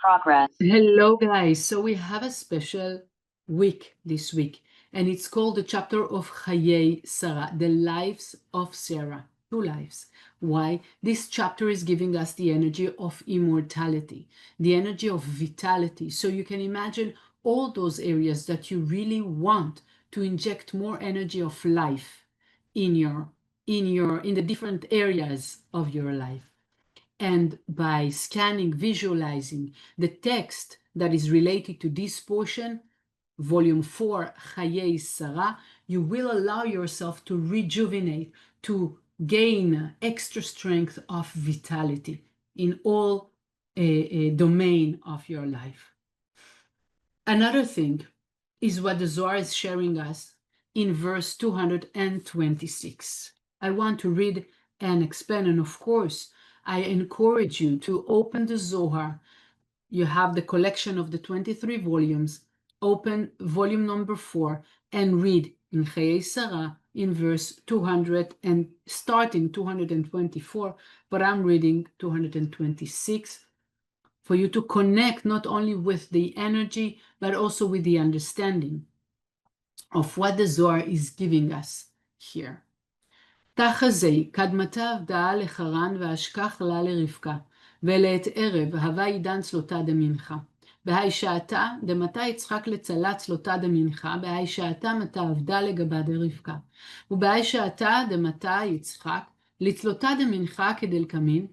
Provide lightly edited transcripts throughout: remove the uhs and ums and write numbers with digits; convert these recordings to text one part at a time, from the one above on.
Progress. Hello, guys. So we have a special week this week, and it's called the chapter of Chayei Sarah, the lives of Sarah, 2 lives. Why? This chapter is giving us the energy of immortality, the energy of vitality. So you can imagine all those areas that you really want to inject more energy of life in the different areas of your life. And by scanning, visualizing the text that is related to this portion, volume 4, Chayei Sarah, you will allow yourself to rejuvenate, to gain extra strength of vitality in all domain of your life. Another thing is what the Zohar is sharing us in verse 226. I want to read and explain, and of course, I encourage you to open the Zohar. You have the collection of the 23 volumes. Open volume number 4 and read in Chayei Sarah in verse 200 and starting 224, but I'm reading 226 for you to connect not only with the energy, but also with the understanding of what the Zohar is giving us here. תחזי, קדמתה עבדה לחרן ואשכח לה לרבקה, ולעת ערב הווה עידן צלותה דמנחה. בהי שעתה דמתה יצחק לצלה צלותה דמנחה, בהי שעתה מתה עבדה לגבה דרבקה. ובהי שעתה דמתה יצחק לצלותה דמנחה כדלקמין,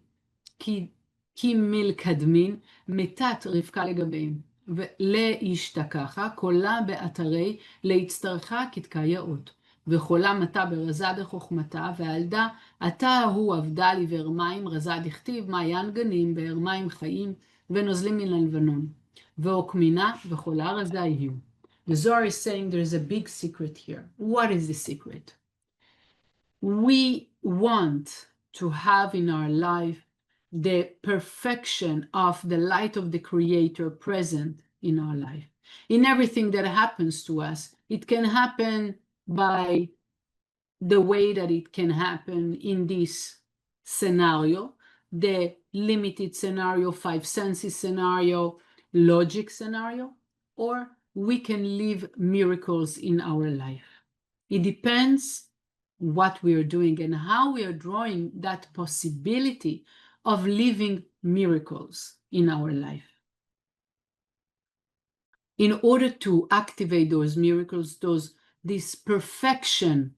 כי מלקדמין מתת רבקה לגביהם. ולהשתכחה קולה באתרי להצטרכה כתקייעות. וחולה מתה ברזה דחוכמתה, והילדה עתה ההוא עבדה לבאר מים, רזה דכתיב מעיין גנים, באר מים חיים, ונוזלים מן הלבנון. ועוקמינה וחולה רזה יהיו. The Zohar is saying there is a big secret here. What is the secret? We want to have in our life the perfection of the light of the Creator present in our life. In everything that happens to us, it can happen by the way that it can happen in this scenario, the limited scenario, 5 senses scenario, logic scenario, or we can live miracles in our life. It depends what we are doing and how we are drawing that possibility of living miracles in our life. In order to activate those miracles, this perfection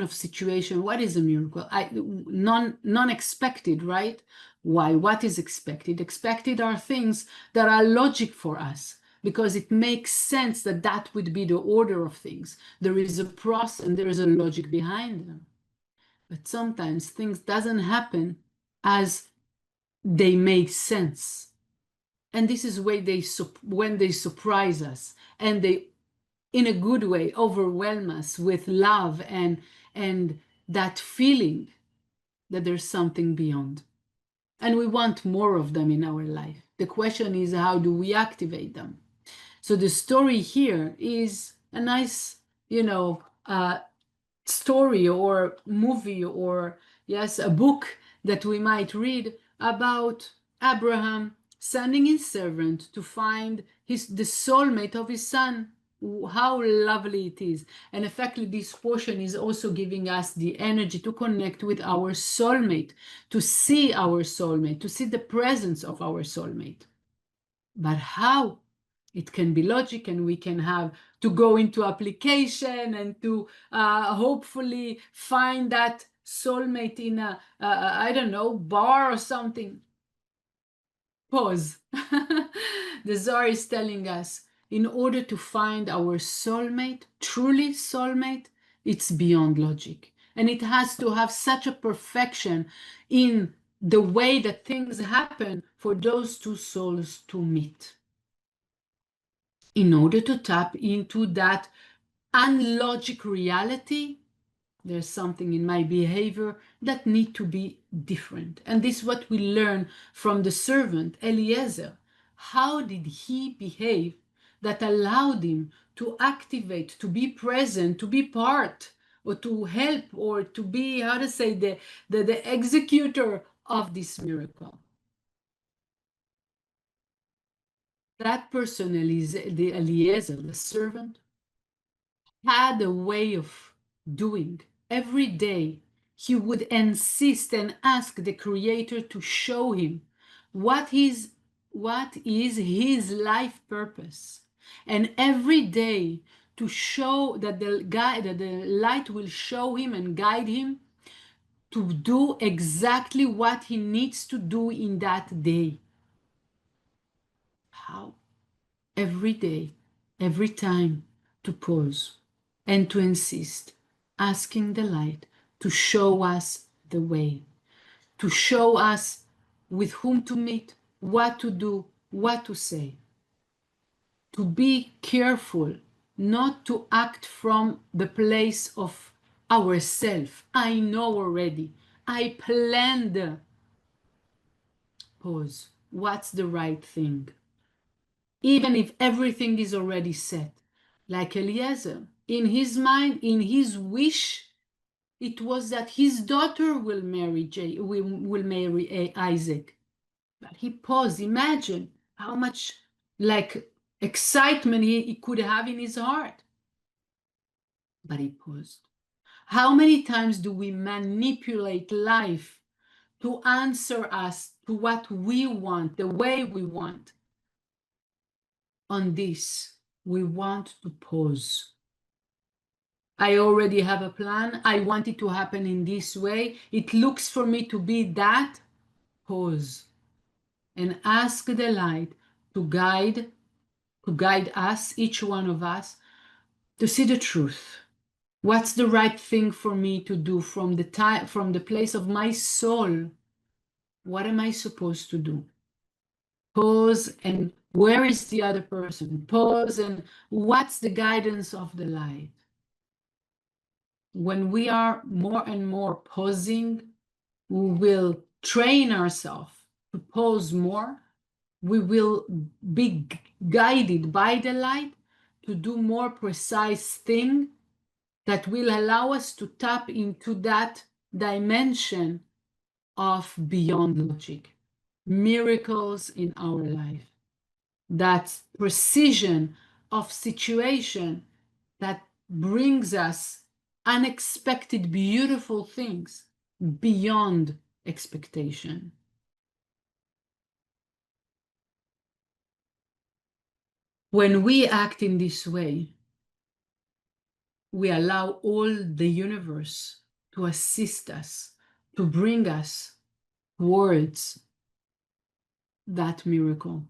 of situation. What is a miracle? Non-expected, right? Why? What is expected? Expected are things that are logic for us, because it makes sense that that would be the order of things. There is a process and there is a logic behind them. But sometimes things doesn't happen as they make sense. And this is when they surprise us and they, in a good way, overwhelm us with love and that feeling that there's something beyond. And we want more of them in our life. The question is, how do we activate them? So the story here is a nice, story or movie or, yes, a book that we might read about Abraham sending his servant to find the soulmate of his son. How lovely it is. And effectively, this portion is also giving us the energy to connect with our soulmate, to see our soulmate, to see the presence of our soulmate. But how? It can be logic, and we can have to go into application and to hopefully find that soulmate in a, I don't know, bar or something. Pause. The Zohar is telling us, in order to find our soulmate, truly soulmate, it's beyond logic. And it has to have such a perfection in the way that things happen for those two souls to meet. In order to tap into that unlogic reality, there's something in my behavior that need to be different. And this is what we learn from the servant Eliezer. How did he behave that allowed him to activate, to be present, to be part, or to help, or to be, the executor of this miracle? that person, the Eliezer, the servant, had a way of doing. Every day, he would insist and ask the Creator to show him what is his life purpose. And every day, to show that the light will show him and guide him to do exactly what he needs to do in that day. How? Every day, every time, to pause and to insist, asking the light to show us the way, to show us with whom to meet, what to do, what to say. To be careful not to act from the place of ourself. I know already. I planned. Pause. What's the right thing? Even if everything is already set. Like Eliezer, in his mind, in his wish, it was that his daughter will marry Isaac. But he paused. Imagine how much like excitement he could have in his heart. But he paused. How many times do we manipulate life to answer us to what we want, the way we want? On this, we want to pause. I already have a plan. I want it to happen in this way. It looks for me to be that. Pause and ask the light to guide us, each one of us, to see the truth. What's the right thing for me to do from the place of my soul? What am I supposed to do? Pause, and where is the other person? Pause, and what's the guidance of the light? When we are more and more pausing, we will train ourselves to pause more. We will be guided by the light to do more precise thing that will allow us to tap into that dimension of beyond logic, miracles in our life, that precision of situation that brings us unexpected, beautiful things beyond expectation. When we act in this way, we allow all the universe to assist us, to bring us towards that miracle,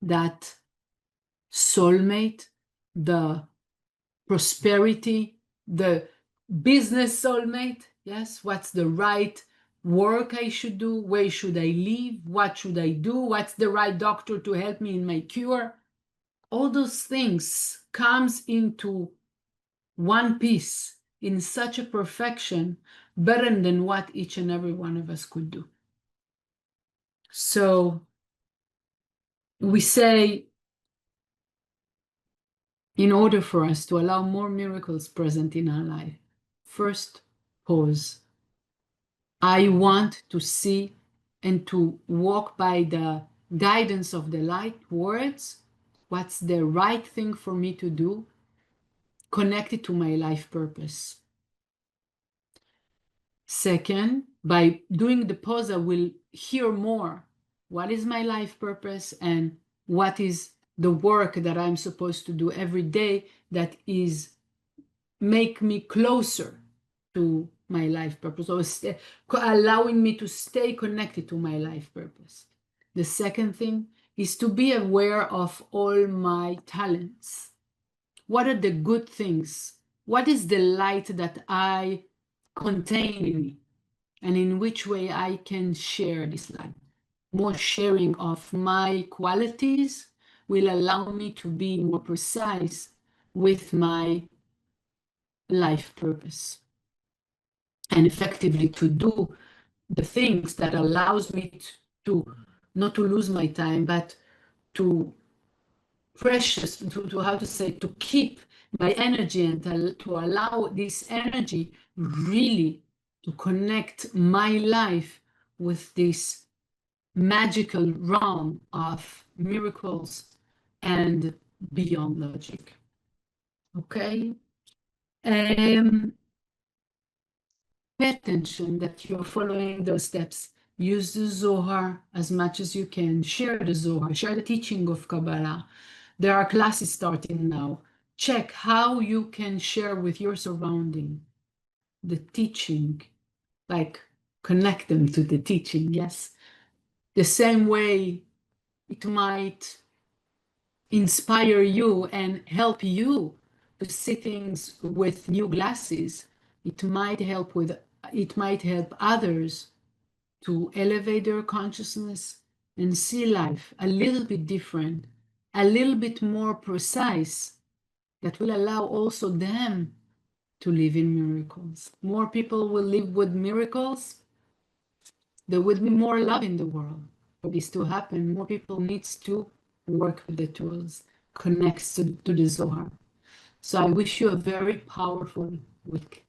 that soulmate, the prosperity, the business soulmate. Yes, what's the right work I should do? Where should I live? What should I do? What's the right doctor to help me in my cure? All those things comes into one piece in such a perfection, better than what each and every one of us could do. So we say, in order for us to allow more miracles present in our life, first, pause. I want to see and to walk by the guidance of the light towards what's the right thing for me to do, connected to my life purpose. Second, by doing the pause, I will hear more. What is my life purpose and what is the work that I'm supposed to do every day that is make me closer to my life purpose, or allowing me to stay connected to my life purpose. The second thing is to be aware of all my talents. What are the good things? What is the light that I contain in me? And in which way I can share this light? More sharing of my qualities will allow me to be more precise with my life purpose, and effectively to do the things that allows me to not to lose my time, but to how to say, to keep my energy and to allow this energy really to connect my life with this magical realm of miracles and beyond logic. Okay? Pay attention that you're following those steps. Use the Zohar as much as you can. Share the Zohar, share the teaching of Kabbalah. There are classes starting now. Check how you can share with your surrounding the teaching, like connect them to the teaching, yes? The same way it might inspire you and help you to see things with new glasses. It might help others to elevate their consciousness and see life a little bit different, a little bit more precise, that will allow also them to live in miracles. More people will live with miracles. There will be more love in the world. For this to happen, more people needs to work with the tools, connects to the Zohar. So I wish you a very powerful week.